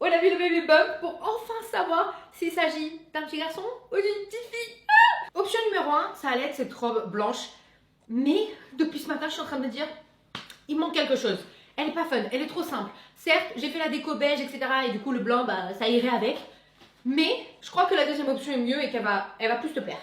On a vu le baby bump pour enfin savoir s'il s'agit d'un petit garçon ou d'une petite fille. Option numéro 1, ça allait être cette robe blanche. Mais depuis ce matin, je suis en train de me dire, il manque quelque chose. Elle est pas fun, elle est trop simple. Certes, j'ai fait la déco beige, etc. Et du coup, le blanc, bah, ça irait avec. Mais je crois que la deuxième option est mieux et elle va plus te plaire.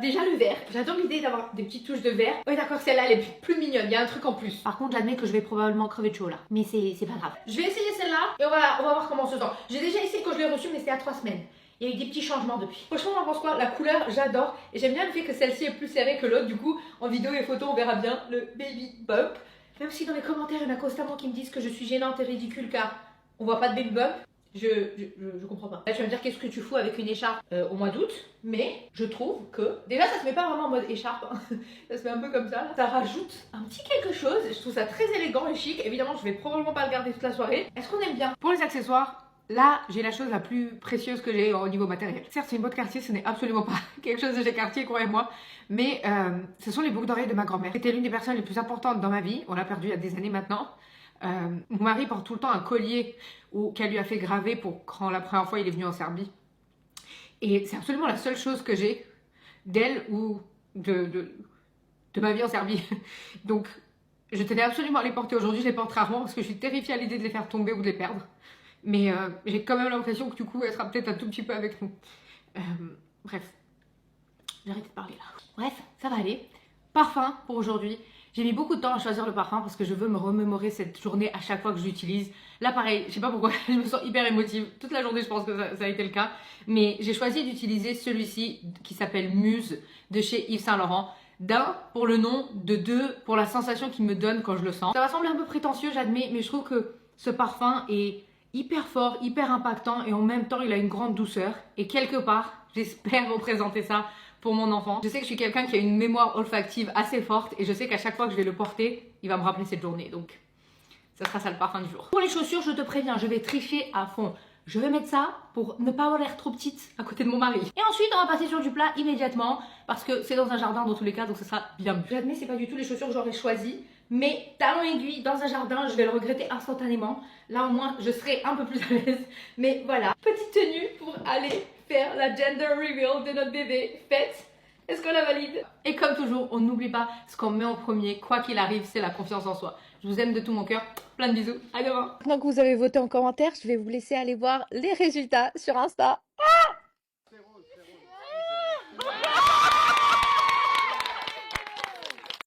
Déjà le vert. J'adore l'idée d'avoir des petites touches de vert. Oui d'accord, celle-là elle est plus mignonne, il y a un truc en plus. Par contre j'admets que je vais probablement crever de chaud là. Mais c'est pas grave. Je vais essayer celle-là et on va voir comment on se sent. J'ai déjà essayé quand je l'ai reçue mais c'était à 3 semaines. Il y a eu des petits changements depuis. Franchement on en pense quoi? La couleur j'adore. Et j'aime bien le fait que celle-ci est plus serrée que l'autre. Du coup en vidéo et photo on verra bien le baby bump. Même si dans les commentaires il y en a constamment qui me disent que je suis gênante et ridicule car on voit pas de baby bump. Je comprends pas. Là, tu vas me dire qu'est-ce que tu fous avec une écharpe au mois d'août, mais je trouve que déjà ça se met pas vraiment en mode écharpe, hein. Ça se met un peu comme ça. Ça rajoute un petit quelque chose. Je trouve ça très élégant et chic. Évidemment, je vais probablement pas le garder toute la soirée. Est-ce qu'on aime bien? Pour les accessoires, là, j'ai la chose la plus précieuse que j'ai au niveau matériel. Certes, c'est une boîte Cartier, ce n'est absolument pas quelque chose de chez Cartier, croyez-moi, mais ce sont les boucles d'oreilles de ma grand-mère. C'était l'une des personnes les plus importantes dans ma vie. On l'a perdue il y a des années maintenant. Mon mari porte tout le temps un collier qu'elle lui a fait graver pour quand la première fois il est venu en Serbie. Et c'est absolument la seule chose que j'ai d'elle ou de ma vie en Serbie. Donc je tenais absolument à les porter aujourd'hui. Je les porte rarement parce que je suis terrifiée à l'idée de les faire tomber ou de les perdre. Mais j'ai quand même l'impression que du coup elle sera peut-être un tout petit peu avec nous. Bref, j'arrête de parler là. Bref, ça va aller. Parfum pour aujourd'hui. J'ai mis beaucoup de temps à choisir le parfum parce que je veux me remémorer cette journée à chaque fois que je l'utilise. Là pareil, je sais pas pourquoi, je me sens hyper émotive. Toute la journée je pense que ça a été le cas. Mais j'ai choisi d'utiliser celui-ci qui s'appelle Muse de chez Yves Saint Laurent. D'un, pour le nom, de deux, pour la sensation qu'il me donne quand je le sens. Ça va sembler un peu prétentieux, j'admets, mais je trouve que ce parfum est hyper fort, hyper impactant et en même temps il a une grande douceur. Et quelque part, j'espère représenter ça pour mon enfant. Je sais que je suis quelqu'un qui a une mémoire olfactive assez forte et je sais qu'à chaque fois que je vais le porter, il va me rappeler cette journée. Donc, ça sera ça le parfum du jour. Pour les chaussures, je te préviens, je vais tricher à fond. Je vais mettre ça pour ne pas avoir l'air trop petite à côté de mon mari. Et ensuite, on va passer sur du plat immédiatement parce que c'est dans un jardin dans tous les cas, donc ce sera bien mieux. J'admets, c'est pas du tout les chaussures que j'aurais choisies, mais talons aiguilles dans un jardin, je vais le regretter instantanément. Là, au moins, je serai un peu plus à l'aise. Mais voilà, petite tenue pour aller faire la gender reveal de notre bébé. Fête. Est-ce qu'on la valide? Et comme toujours, on n'oublie pas ce qu'on met en premier, quoi qu'il arrive, c'est la confiance en soi. Je vous aime de tout mon cœur. Plein de bisous. À demain. Maintenant que vous avez voté en commentaire, je vais vous laisser aller voir les résultats sur Insta.